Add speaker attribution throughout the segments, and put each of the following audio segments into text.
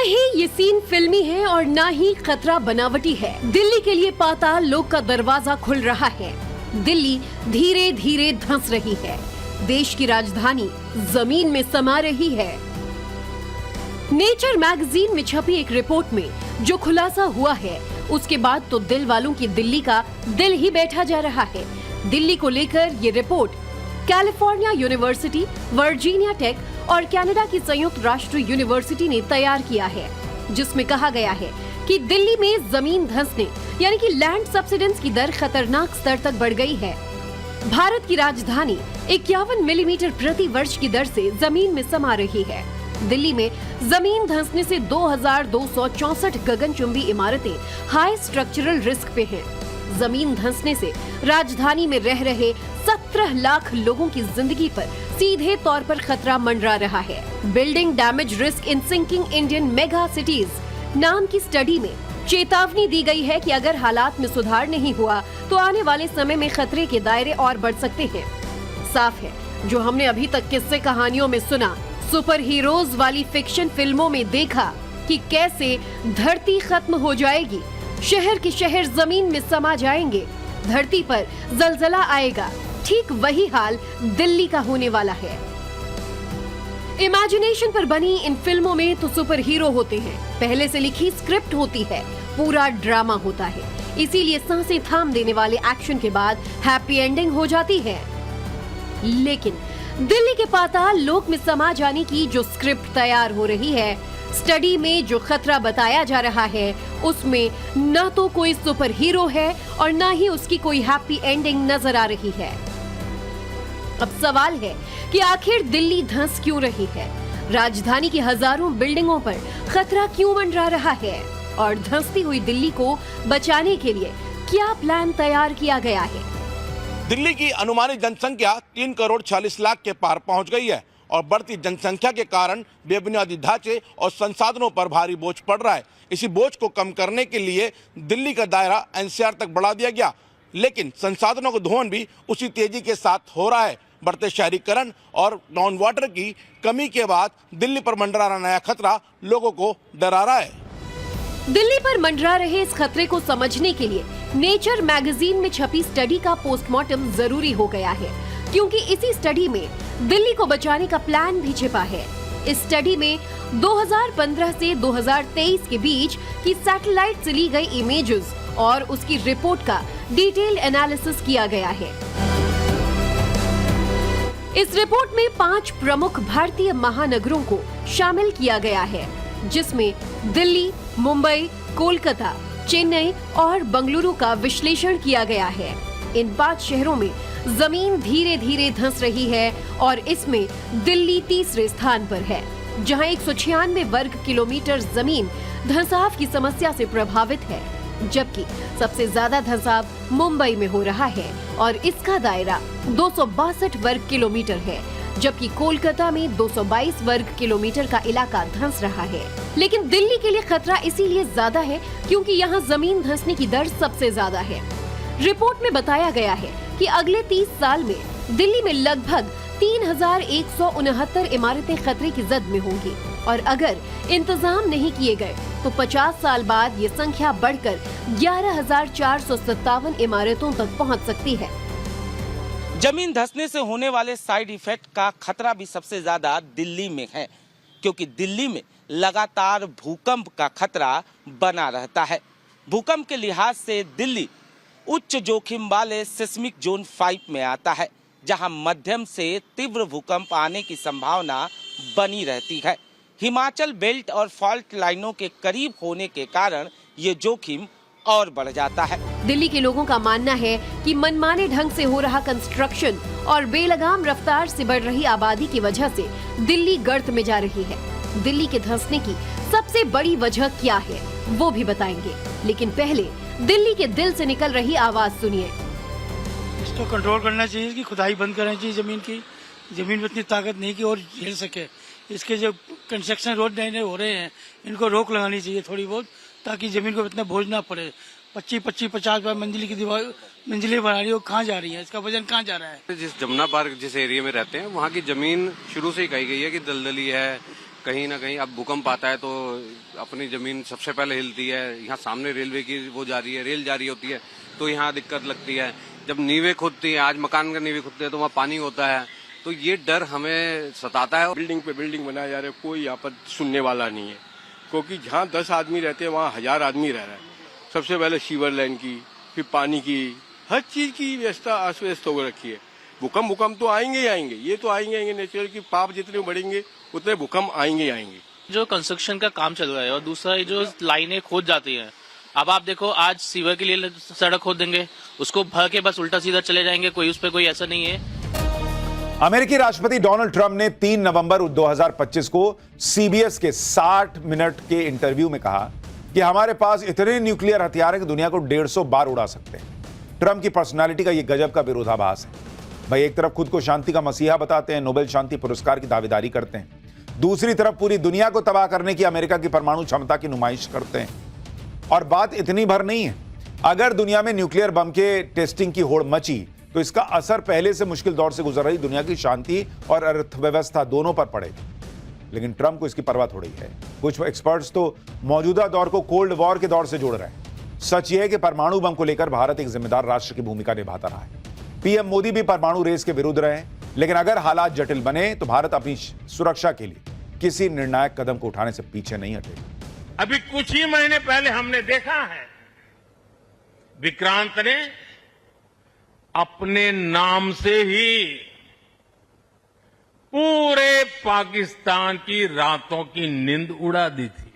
Speaker 1: ही ये सीन फिल्मी है और ना ही खतरा बनावटी है। दिल्ली के लिए पाताल लोक का दरवाजा खुल रहा है। दिल्ली धीरे धीरे धंस रही है। देश की राजधानी जमीन में समा रही है। नेचर मैगजीन में छपी एक रिपोर्ट में जो खुलासा हुआ है, उसके बाद तो दिल वालों की दिल्ली का दिल ही बैठा जा रहा है। दिल्ली को लेकर ये report California university, Virginia Tech और कनाडा की संयुक्त राष्ट्र यूनिवर्सिटी ने तैयार किया है, जिसमें कहा गया है कि दिल्ली में जमीन धंसने यानी कि लैंड सब्सिडेंस की दर खतरनाक स्तर तक बढ़ गई है। भारत की राजधानी 51 मिलीमीटर प्रति वर्ष की दर से जमीन में समा रही है। दिल्ली में जमीन धंसने से 2264 गगनचुंबी इमारतें हाई स्ट्रक्चरल रिस्क पे हैं। जमीन धंसने से राजधानी में रह रहे 17 लाख लोगों की जिंदगी पर सीधे तौर पर खतरा मंडरा रहा है। Building damage risk in sinking Indian mega cities नाम की स्टडी में चेतावनी दी गई है कि अगर हालात में सुधार नहीं हुआ तो आने वाले समय में खतरे के दायरे और बढ़ सकते हैं। साफ है, जो हमने अभी तक किस्से कहानियों में सुना, सुपर हीरोज वाली फिक्शन फिल्मों में देखा कि कैसे धरती खत्म हो जाएगी, शहर के शहर जमीन में समा जाएंगे, धरती पर जलजला आएगा, ठीक वही हाल दिल्ली का होने वाला है। इमेजिनेशन पर बनी इन फिल्मों में तो सुपर हीरो होते हैं, पहले से लिखी स्क्रिप्ट होती है, पूरा ड्रामा होता है, इसीलिए सांसें थाम देने वाले एक्शन के बाद हैप्पी एंडिंग हो जाती है। लेकिन दिल्ली के पाताल लोक में समा जाने की जो स्क्रिप्ट तैयार हो रही है, स्टडी में जो खतरा बताया जा रहा है, उसमें न तो कोई सुपर हीरो है और न ही उसकी कोई हैप्पी एंडिंग नजर आ रही है। अब सवाल है कि आखिर दिल्ली धंस क्यों रही है? राजधानी की हजारों बिल्डिंगों पर खतरा क्यों मंडरा रहा है? और धंसती हुई दिल्ली को बचाने के लिए क्या प्लान तैयार किया गया है?
Speaker 2: दिल्ली की अनुमानित जनसंख्या 3 करोड़ 40 लाख के पार पहुंच गई है और बढ़ती जनसंख्या के कारण बेबुनियादी ढांचे और संसाधनों पर भारी बोझ पड़ रहा है। इसी बोझ को कम करने के लिए दिल्ली का दायरा एनसीआर तक बढ़ा दिया गया, लेकिन संसाधनों का दोहन भी उसी तेजी के साथ हो रहा है। बढ़ते शहरीकरण और ग्राउंड वाटर की कमी के बाद दिल्ली पर मंडरा रहा नया खतरा लोगों को डरा रहा है।
Speaker 1: दिल्ली पर मंडरा रहे इस खतरे को समझने के लिए नेचर मैगजीन में छपी स्टडी का पोस्टमार्टम जरूरी हो गया है, क्योंकि इसी स्टडी में दिल्ली को बचाने का प्लान भी छिपा है। इस स्टडी में 2015 से 2023 के बीच की सैटेलाइट से ली गई इमेजेस और उसकी रिपोर्ट का डिटेल एनालिसिस किया गया है। इस रिपोर्ट में 5 प्रमुख भारतीय महानगरों को शामिल किया गया है, जिसमें दिल्ली, मुंबई, कोलकाता, चेन्नई और बेंगलुरु का विश्लेषण किया गया है। इन 5 शहरों में जमीन धीरे धीरे धंस रही है और इसमें दिल्ली तीसरे स्थान पर है, जहां 196 वर्ग किलोमीटर जमीन धंसाव की समस्या से प्रभावित है, जबकि सबसे ज्यादा धंसाव मुंबई में हो रहा है और इसका दायरा 262 वर्ग किलोमीटर है, जबकि कोलकाता में 222 वर्ग किलोमीटर का इलाका धंस रहा है। लेकिन दिल्ली के लिए खतरा इसीलिए ज्यादा है क्योंकि यहाँ जमीन धंसने की दर सबसे ज्यादा है। रिपोर्ट में बताया गया है कि अगले 30 साल में दिल्ली में लगभग 3169 इमारतें खतरे की जद में होंगी और अगर इंतजाम नहीं किए गए तो 50 साल बाद ये संख्या बढ़कर 11,457 इमारतों तक पहुंच सकती है।
Speaker 3: जमीन धंसने से होने वाले साइड इफेक्ट का खतरा भी सबसे ज्यादा दिल्ली में है, क्योंकि दिल्ली में लगातार भूकंप का खतरा बना रहता है। भूकंप के लिहाज से दिल्ली उच्च जोखिम वाले सिस्मिक जोन 5 में आता है, जहां मध्यम से तीव्र भूकंप आने की संभावना बनी रहती है। हिमाचल बेल्ट और फॉल्ट लाइनों के करीब होने के कारण ये जोखिम और बढ़ जाता है।
Speaker 1: दिल्ली के लोगों का मानना है कि मनमाने ढंग से हो रहा कंस्ट्रक्शन और बेलगाम रफ्तार से बढ़ रही आबादी की वजह से दिल्ली गर्त में जा रही है। दिल्ली के धंसने की सबसे बड़ी वजह क्या है, वो भी बताएंगे, लेकिन पहले दिल्ली के दिल से निकल रही आवाज सुनिए।
Speaker 4: इसको कंट्रोल करना चाहिए कि खुदाई बंद करनी चाहिए जमीन की। जमीन में इतनी ताकत नहीं कि और झेल सके। इसके जो कंस्ट्रक्शन रोड नए नए हो रहे हैं, इनको रोक लगानी चाहिए थोड़ी बहुत, ताकि जमीन को इतना बोझ ना पड़े। 25-50 मंजिल की दीवार मंजिलें बना रही है, वो कहाँ जा रही है, इसका वजन कहाँ जा रहा है?
Speaker 5: जिस जमुना पार्क जिस एरिया में रहते हैं, वहाँ की जमीन शुरू से ही कही गई है कि दलदली है, कहीं ना कहीं अब भूकंप आता है तो अपनी जमीन सबसे पहले हिलती है। यहाँ सामने रेलवे की वो जा रही है, रेल जा रही होती है तो यहाँ दिक्कत लगती है। जब नींवें खुदती हैं, आज मकान का नींवें खुदते हैं तो वहाँ पानी होता है, तो ये डर हमें सताता है।
Speaker 6: बिल्डिंग पे बिल्डिंग बनाए जा रहे, कोई यहाँ पर सुनने वाला नहीं है, क्योंकि जहाँ 10 आदमी रहते हैं वहाँ 1000 आदमी रह रहा है। सबसे पहले सीवर लाइन की, फिर पानी की, हर चीज की व्यवस्था अस्त व्यस्त हो रखी है। भूकंप तो आएंगे ही आएंगे, ये तो आएंगे नेचुरल की पाप जितने बढ़ेंगे उतने भूकंप आएंगे ही आएंगे।
Speaker 7: जो कंस्ट्रक्शन का काम चल रहा है और दूसरा ये जो लाइनें खोद जाती हैं, अब आप देखो आज सीवर के लिए सड़क खोद देंगे, उसको भर के बस उल्टा सीधा चले जाएंगे, कोई उस पर कोई ऐसा नहीं है।
Speaker 8: अमेरिकी राष्ट्रपति डोनाल्ड ट्रंप ने 3 नवंबर 2025 को सीबीएस के 60 मिनट के इंटरव्यू में कहा कि हमारे पास इतने न्यूक्लियर हथियार हैं कि दुनिया को 150 बार उड़ा सकते हैं। ट्रंप की पर्सनालिटी का यह गजब का विरोधाभास है। भाई एक तरफ खुद को शांति का मसीहा बताते हैं, नोबेल शांति पुरस्कार की दावेदारी करते हैं, दूसरी तरफ पूरी दुनिया को तबाह करने की अमेरिका की परमाणु क्षमता की नुमाइश करते हैं। और बात इतनी भर नहीं है, अगर दुनिया में न्यूक्लियर बम के टेस्टिंग की होड़ मची तो इसका असर पहले से मुश्किल दौर से गुजर रही दुनिया की शांति और अर्थव्यवस्था दोनों पर पड़ेगा। लेकिन ट्रंप को इसकी परवाह थोड़ी है। कुछ एक्सपर्ट्स तो मौजूदा दौर को कोल्ड वॉर के दौर से जोड़ रहे हैं। सच यह है कि परमाणु बम को लेकर भारत एक जिम्मेदार राष्ट्र की भूमिका निभाता रहा है। पीएम मोदी भी परमाणु रेस के विरुद्ध रहे, लेकिन अगर हालात जटिल बने तो भारत अपनी सुरक्षा के लिए किसी निर्णायक कदम को उठाने से पीछे नहीं हटेगा।
Speaker 9: अभी कुछ ही महीने पहले हमने देखा है, विक्रांत ने अपने नाम से ही पूरे पाकिस्तान की रातों की नींद उड़ा दी थी।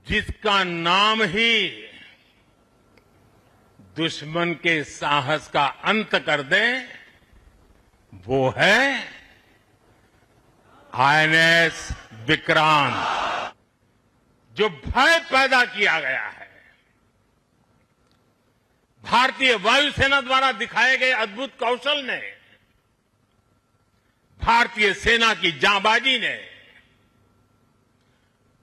Speaker 9: जिसका नाम ही दुश्मन के साहस का अंत कर दे, वो है आईएनएस विक्रांत। जो भय पैदा किया गया है, भारतीय वायुसेना द्वारा दिखाए गए अद्भुत कौशल ने, भारतीय सेना की जांबाजी ने,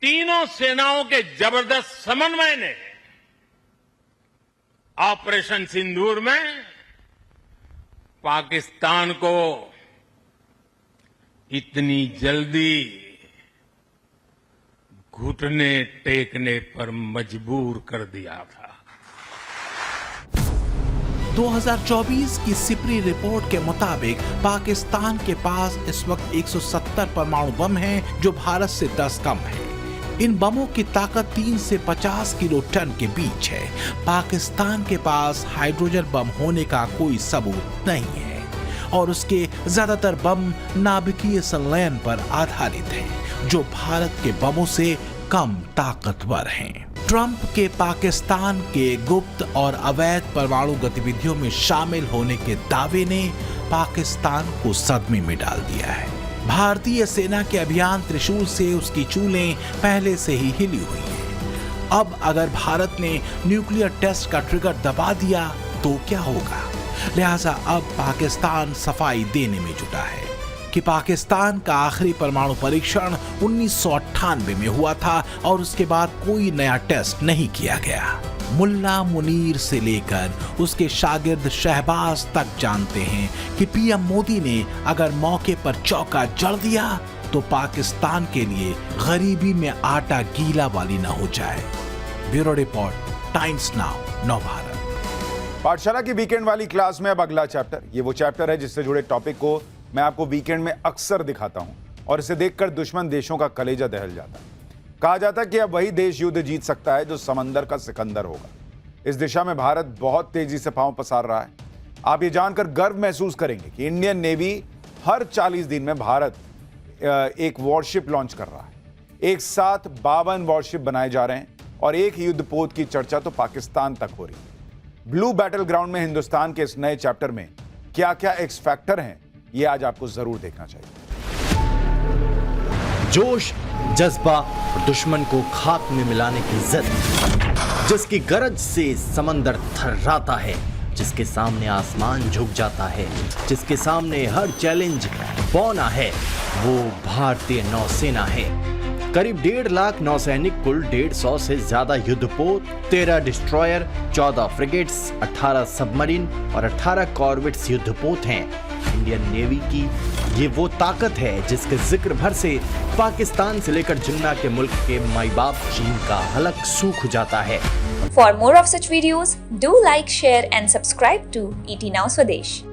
Speaker 9: तीनों सेनाओं के जबरदस्त समन्वय ने ऑपरेशन सिंदूर में पाकिस्तान को इतनी जल्दी घुटने टेकने पर मजबूर कर दिया था।
Speaker 10: 2024 की सिपरी रिपोर्ट के मुताबिक पाकिस्तान के पास इस वक्त 170 परमाणु बम हैं, जो भारत से 10 कम है। इन बमों की ताकत 3 से 50 किलो टन के बीच है। पाकिस्तान के पास हाइड्रोजन बम होने का कोई सबूत नहीं है और उसके ज्यादातर बम नाभिकीय संलयन पर आधारित हैं, जो भारत के बमों से कम ताकतवर हैं। ट्रंप के पाकिस्तान के गुप्त और अवैध परमाणु गतिविधियों में शामिल होने के दावे ने पाकिस्तान को सदमे में डाल दिया है। भारतीय सेना के अभियान त्रिशूल से उसकी चूलें पहले से ही हिली हुई हैं। अब अगर भारत ने न्यूक्लियर टेस्ट का ट्रिगर दबा दिया तो क्या होगा? लिहाजा अब पाकिस्तान सफाई देने में जुटा है कि पाकिस्तान का आखिरी परमाणु परीक्षण 1998 में हुआ था और उसके बाद कोई नया टेस्ट नहीं किया गया। मुल्ला मुनीर से लेकर उसके शागिर्द शहबाज तक जानते हैं कि पीएम मोदी ने अगर मौके पर चौका जड़ दिया तो पाकिस्तान के लिए गरीबी में आटा गीला वाली न हो जाए। Bureau report, times now, Navbharat.
Speaker 8: पाठशाला की वीकेंड वाली क्लास में अब अगला चैप्टर। ये वो चैप्टर है जिससे जुड़े टॉपिक को मैं आपको वीकेंड में अक्सर दिखाता हूं और इसे देखकर दुश्मन देशों का कलेजा दहल जाता है। कहा जाता है कि अब वही देश युद्ध जीत सकता है जो समंदर का सिकंदर होगा। इस दिशा में भारत बहुत तेजी से पांव पसार रहा है। आप ये जानकर गर्व महसूस करेंगे कि इंडियन नेवी हर 40 दिन में भारत एक वॉरशिप लॉन्च कर रहा है। एक साथ 52 वॉरशिप बनाए जा रहे हैं और एक युद्धपोत की चर्चा तो पाकिस्तान तक हो रही है। ब्लू बैटल ग्राउंड में हिंदुस्तान के इस नए चैप्टर में क्या क्या एक्स फैक्टर हैं, ये आज आपको जरूर देखना चाहिए।
Speaker 11: जोश, जज्बा और दुश्मन को खाक में मिलाने की जिद, जिसकी गरज से समंदर थर्राता है, जिसके सामने आसमान झुक जाता है, जिसके सामने हर चैलेंज बौना है, वो भारतीय नौसेना है। करीब 1.5 लाख नौसैनिक, कुल 150 से ज्यादा युद्धपोत, 13 डिस्ट्रॉयर, 14 फ्रिगेट्स, 18 सबमरीन और 18 कॉर्वेट्स युद्धपोत हैं। इंडियन नेवी की ये वो ताकत है जिसके जिक्र भर से पाकिस्तान से लेकर जिन्ना के मुल्क के माई बाप चीन का हलक सूख जाता है।
Speaker 12: For more of such videos, do like, share and subscribe to ET Now Swadesh.